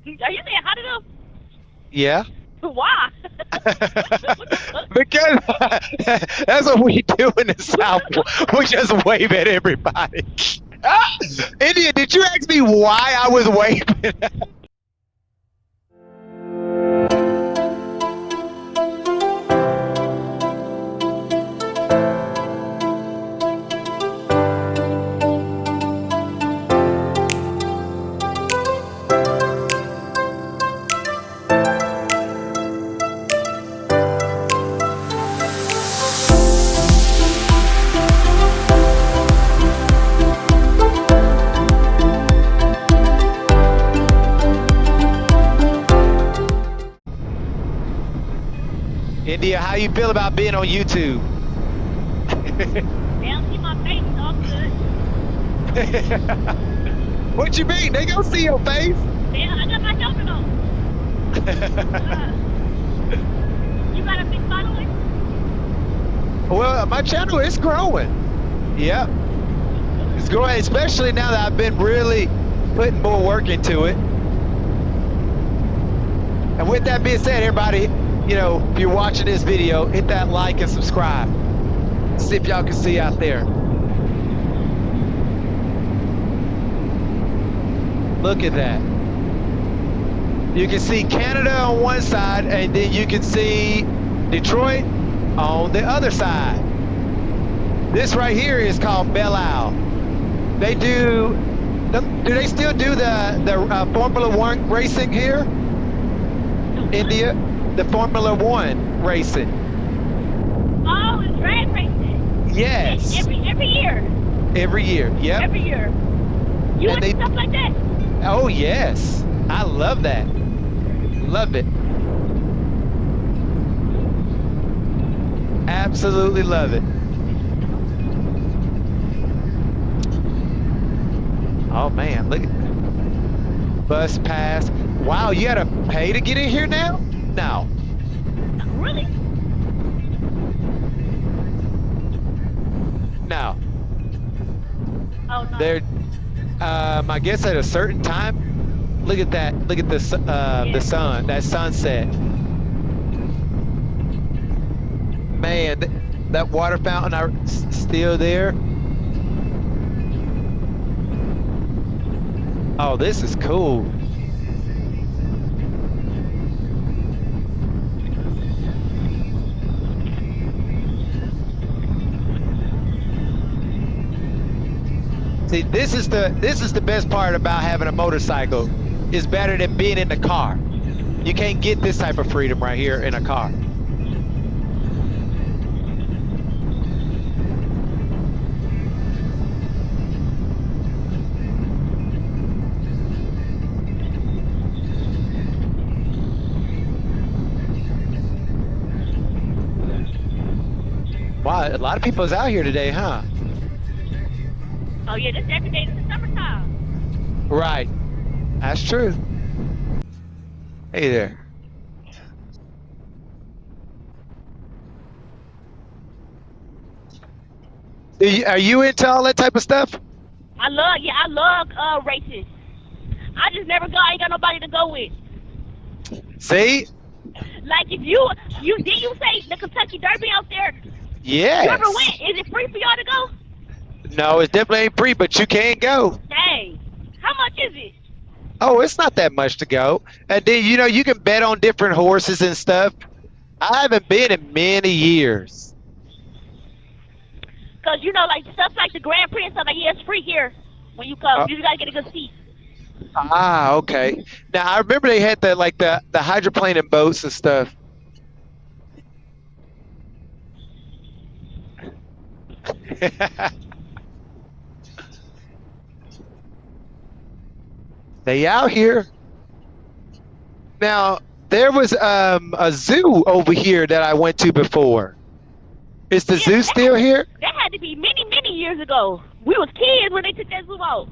Are you saying how to them? Yeah. Why? What the fuck? Because that's what we do in the South. We just wave at everybody. Ah, India, did you ask me why I was waving? India, how you feel about being on YouTube? They don't see my face. It's all good. What you mean? They gonna see your face. Yeah, I got my helmet on. You got a big following? Well, my channel is growing. Yep, it's growing, especially now that I've been really putting more work into it. And with that being said, everybody, if you're watching this video, hit that like and subscribe. See if y'all can see out there. Look at that. You can see Canada on one side, and then you can see Detroit on the other side. This right here is called Belle Isle. They do they still do the Formula One racing here? India, the Formula One racing. Oh, it's drag racing. Yes. Every year. Every year. Yep. Every year. You And into stuff like that? Oh yes, I love that. Love it. Absolutely love it. Oh man, look at bus pass. Wow, you gotta pay to get in here now? No. Really? No. Oh no. They're I guess at a certain time. Look at that. Look at the sun, that sunset. Man, that water fountain are still there. Oh, this is cool. See, this is the best part about having a motorcycle. It's better than being in the car. You can't get this type of freedom right here in a car. Wow, a lot of people's out here today, huh? Oh yeah, this every day. It's the summertime. Right. That's true. Hey there. Are you into all that type of stuff? I love races. I just never go. I ain't got nobody to go with. See? Like if you did you say the Kentucky Derby out there? Yes. You ever went? Is it free for y'all to go? No, it definitely ain't free, but you can go. Hey, how much is it? Oh, it's not that much to go. And then, you can bet on different horses and stuff. I haven't been in many years. Cause like stuff like the Grand Prix and stuff like it's free here when you come. You just gotta get a good seat. Ah, okay. Now, I remember they had the hydroplane and boats and stuff. They out here. Now, there was a zoo over here that I went to before. Is the zoo still here? That had to be many years ago. We was kids when they took that zoo out.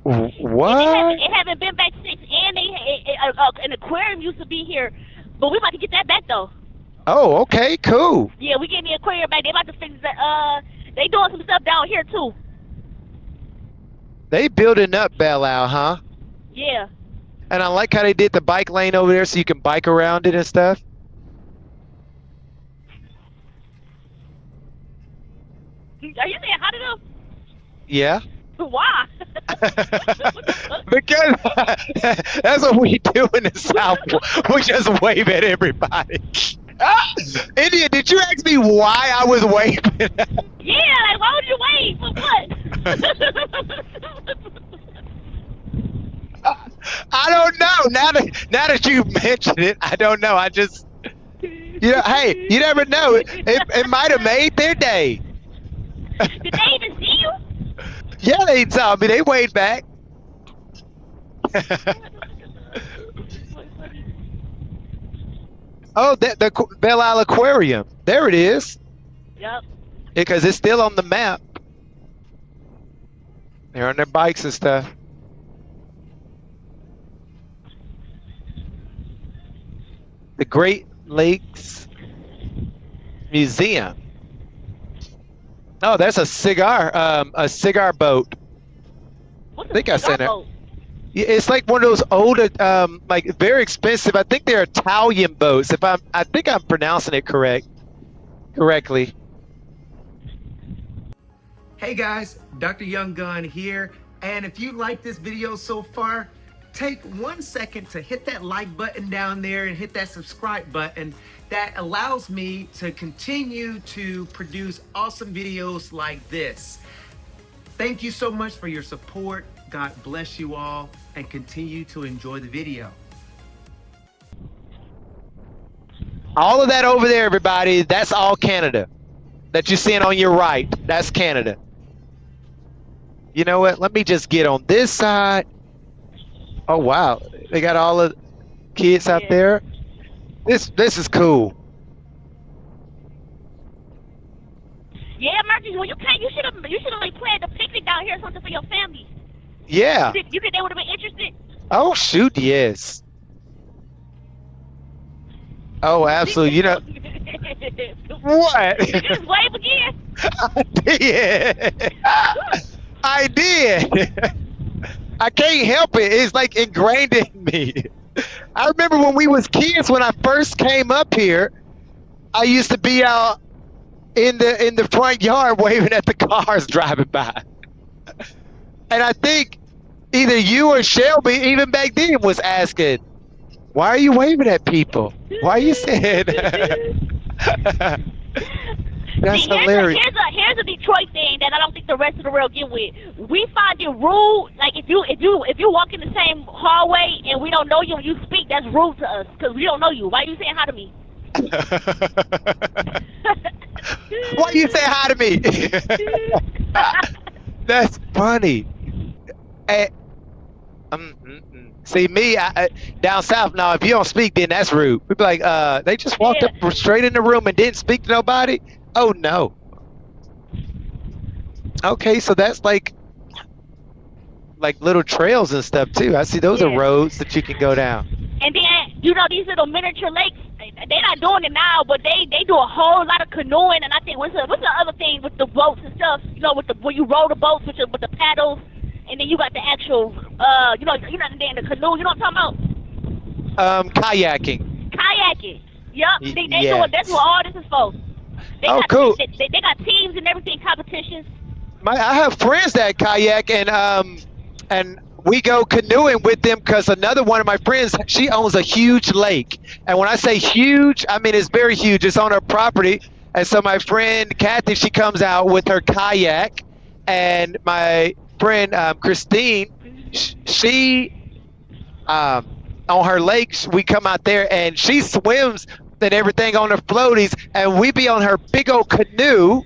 What? It haven't been back since, and an aquarium used to be here, but we about to get that back though. Oh, okay, cool. Yeah, we getting the aquarium back. They about to fix that. They doing some stuff down here too. They building up Belle Isle, huh? Yeah. And I like how they did the bike lane over there so you can bike around it and stuff. Are you saying how to do? Yeah. Why? Because that's what we do in the South. We just wave at everybody. India, did you ask me why I was waving? Yeah, like why would you wave for what? I don't know. Now that you mentioned it, I don't know. I just, hey, you never know. It might have made their day. Did they even see you? Yeah, they saw me. They waved back. Oh, the Belle Isle Aquarium. There it is. Yep. Because it's still on the map. They're on their bikes and stuff. The Great Lakes Museum. Oh, that's a cigar boat. What's I think I said it. boat? Yeah, it's like one of those old, like very expensive. I think they're Italian boats. I think I'm pronouncing it correctly. Hey guys, Dr. Young Gunn here, and if you like this video so far, take 1 second to hit that like button down there and hit that subscribe button. That allows me to continue to produce awesome videos like this. Thank you so much for your support. God bless you all, and continue to enjoy the video. All of that over there, everybody, that's all Canada. That you're seeing on your right, that's Canada. You know what? Let me just get on this side. Oh wow, they got all the kids out there. This is cool. Yeah, Marcus, well, you should have like planned a picnic down here or something for your family. Yeah. You think they would have been interested? Oh shoot, yes. Oh, absolutely. You know what? You just wave again. I did. I can't help it. It's like ingrained in me. I remember when we was kids, when I first came up here, I used to be out in the front yard waving at the cars driving by. And I think either you or Shelby, even back then, was asking, why are you waving at people? Why are you saying that? That's hilarious. Here's a Detroit thing that I don't think the rest of the world get with. We find it rude. Like if you walk in the same hallway and we don't know you and you speak, that's rude to us because we don't know you. Why are you saying hi to me? Why you say hi to me? That's funny. See me down south now. If you don't speak, then that's rude. We'd be like, they just walked up straight in the room and didn't speak to nobody. Oh no. Okay, so that's like little trails and stuff too. I see those are roads that you can go down. And then these little miniature lakes. They're not doing it now, but they do a whole lot of canoeing. And I think what's the other thing with the boats and stuff? Where you row the boats with the paddles, and then you got the actual you're not in the canoe. You know what I'm talking about? Kayaking. Kayaking. Yep. They do it. That's what all this is for. Cool. They got teams and everything, competitions. I have friends that kayak and we go canoeing with them because another one of my friends, she owns a huge lake. And when I say huge, I mean it's very huge. It's on her property. And so my friend Kathy, she comes out with her kayak. And my friend Christine, she on her lakes, we come out there and she swims and everything on her floaties. And we be on her big old canoe.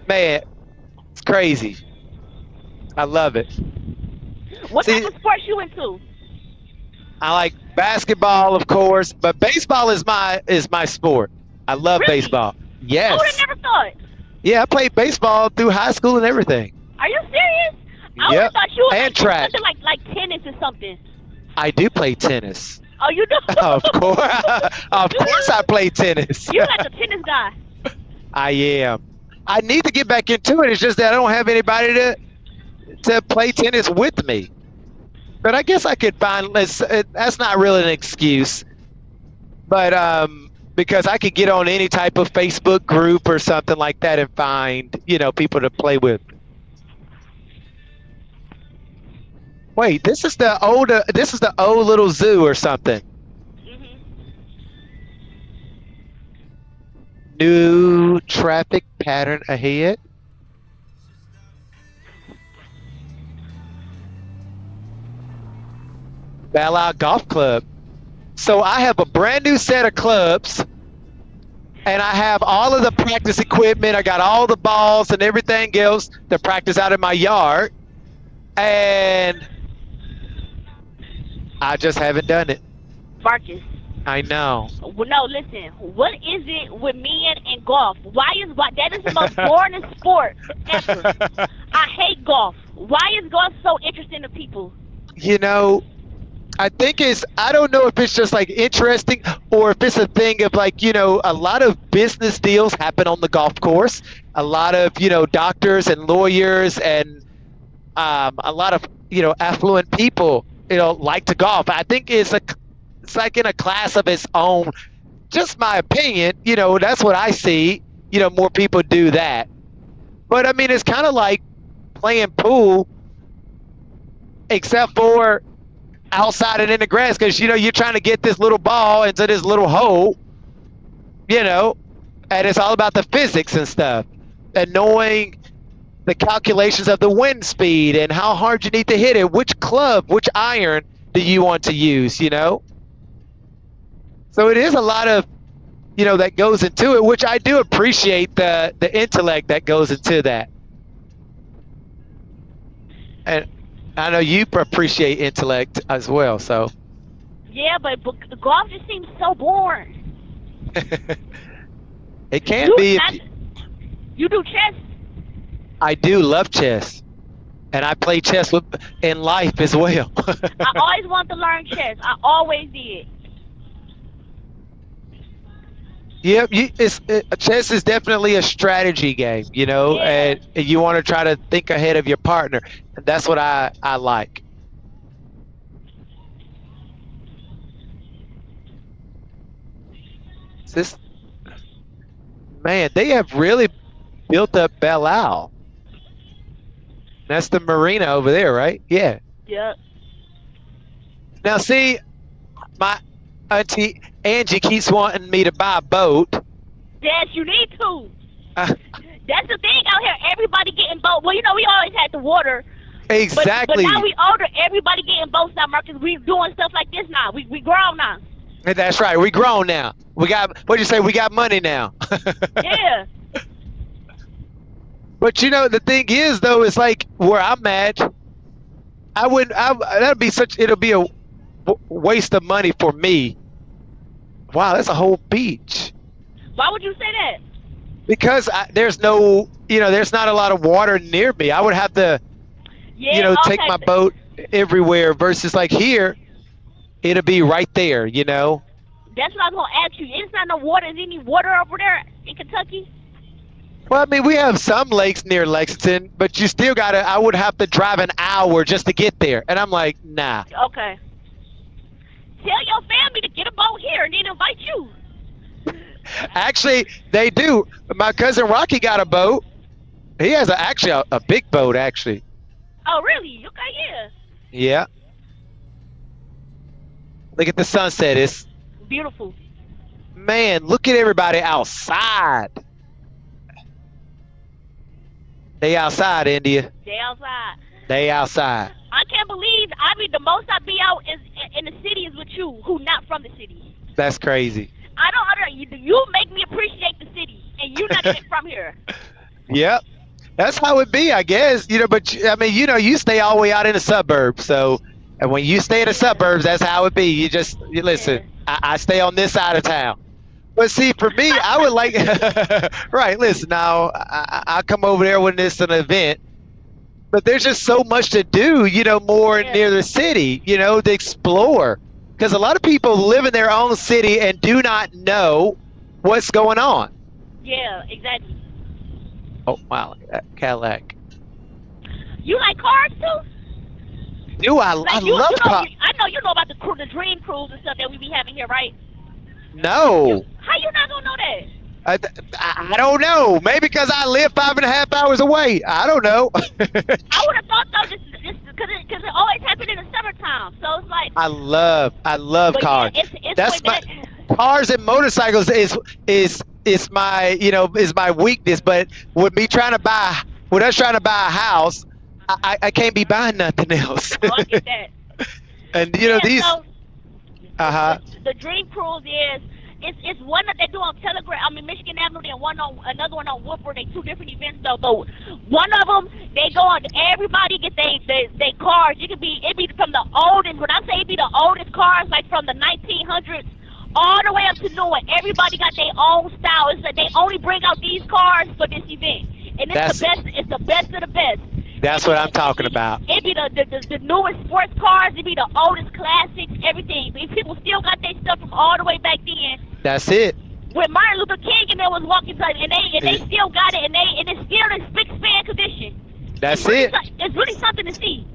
Man, it's crazy. I love it. What type of sports you into? I like basketball, of course, but baseball is my sport. I love baseball. Yes. I would have never thought. Yeah, I played baseball through high school and everything. Are you serious? I would have thought you and track. Something like tennis or something. I do play tennis. Oh, you do? Of course. Of course I play tennis. You're like a tennis guy. I am. I need to get back into it. It's just that I don't have anybody to play tennis with me. But I guess I could find. That's not really an excuse. But because I could get on any type of Facebook group or something like that and find, people to play with. Wait, this is the old little zoo or something. Mhm. New traffic pattern ahead. Belle Isle Golf Club. So I have a brand new set of clubs, and I have all of the practice equipment. I got all the balls and everything else to practice out in my yard, and I just haven't done it. Marcus. I know. Well, no, listen. What is it with men and golf? Why that is the most boring sport ever. I hate golf. Why is golf so interesting to people? I think I don't know if it's just like interesting or if it's a thing of like, a lot of business deals happen on the golf course. A lot of, doctors and lawyers and a lot of, affluent people, like to golf. I think it's like in a class of its own. Just my opinion, that's what I see. More people do that. But I mean, it's kind of like playing pool, except for outside and in the grass, because you're trying to get this little ball into this little hole, and it's all about the physics and stuff, and knowing the calculations of the wind speed and how hard you need to hit it, which club, which iron do you want to use, So it is a lot of, that goes into it, which I do appreciate the intellect that goes into that. And I know you appreciate intellect as well, so. Yeah, but golf just seems so boring. It can be. You do chess? I do love chess, and I play chess in life as well. I always wanted to learn chess. I always did. Yep, chess is definitely a strategy game, Yeah. and you want to try to think ahead of your partner, and that's what I like. Man, they have really built up Belle Isle. That's the marina over there, right? Yeah. Yep. Now, see, my auntie Angie keeps wanting me to buy a boat. Yes, you need to. That's the thing out here. Everybody getting boats. Well, we always had the water. Exactly. But now we older. Everybody getting boats now, Marcus. We doing stuff like this now. We grown now. That's right. We grown now. We got we got money now. Yeah. But the thing is though, it's like where I'm at, it'll be a waste of money for me. Wow, that's a whole beach. Why would you say that? Because there's no, there's not a lot of water near me. I would have to, take my boat everywhere versus like here, it'll be right there, That's what I was going to ask you. It's not no water. Is any water over there in Kentucky? Well, I mean, we have some lakes near Lexington, but you still I would have to drive an hour just to get there. And I'm like, nah. Okay. Tell your family to get a boat here and then invite you. Actually, they do. My cousin Rocky got a boat. He has a big boat, actually. Oh, really? Okay, yeah. Yeah. Look at the sunset. It's beautiful. Man, look at everybody outside. They outside, India. They outside. They outside. I can't believe, the most I be out is in the city is with you, who not from the city. That's crazy. I don't understand. You make me appreciate the city, and you're not even from here. Yep. That's how it be, I guess. But I mean, you stay all the way out in the suburbs. So, and when you stay in the suburbs, that's how it be. You listen. Yeah. I stay on this side of town. But see, for me, I would like. Right. Listen, now I come over there when it's an event. But there's just so much to do, more near the city, to explore. Because a lot of people live in their own city and do not know what's going on. Yeah, exactly. Oh, wow, that Cadillac. You like cars, too? do. I Like love cars. I know you know about the dream cruise and stuff that we be having here, right? No. How you not gonna know that? I don't know. Maybe because I live 5.5 hours away. I don't know. I would have thought though, just because it always happened in the summertime. So it's like I love but cars. Yeah, it's That's way my cars and motorcycles is my is my weakness. But with us trying to buy a house, I can't be buying nothing else. Oh, I get that. And these. So, Uh-huh. The dream cruise is it's one that they do on Telegram. I mean Michigan Avenue. Then another one on Woodford. They two different events though. But one of them they go on. Everybody get they cars. It be from the oldest. When I say it be the oldest cars, like from the 1900s all the way up to new. And everybody got their own style. It's that they only bring out these cars for this event, and it's the best. It's the best of the best. That's what I'm talking about. It be the newest sports cars. It be the oldest classics. Everything. These people still got their stuff from all the way back then. That's it. When Martin Luther King and them was walking, and they still got it, and it's still in spick span condition. That's it. It's really something to see.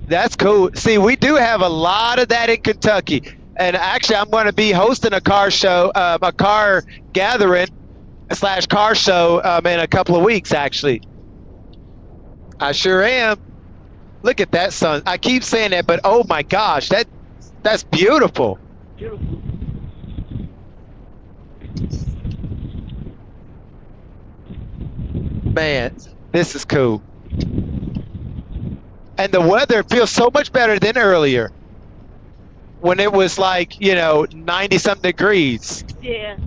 That's cool. See, we do have a lot of that in Kentucky, and actually, I'm going to be hosting a car show, a car gathering / car show in a couple of weeks. Actually, I sure am. Look at that sun. I keep saying that, but oh my gosh, that's beautiful. Beautiful. Man, this is cool. And the weather feels so much better than earlier when it was like, 90-something degrees. Yeah.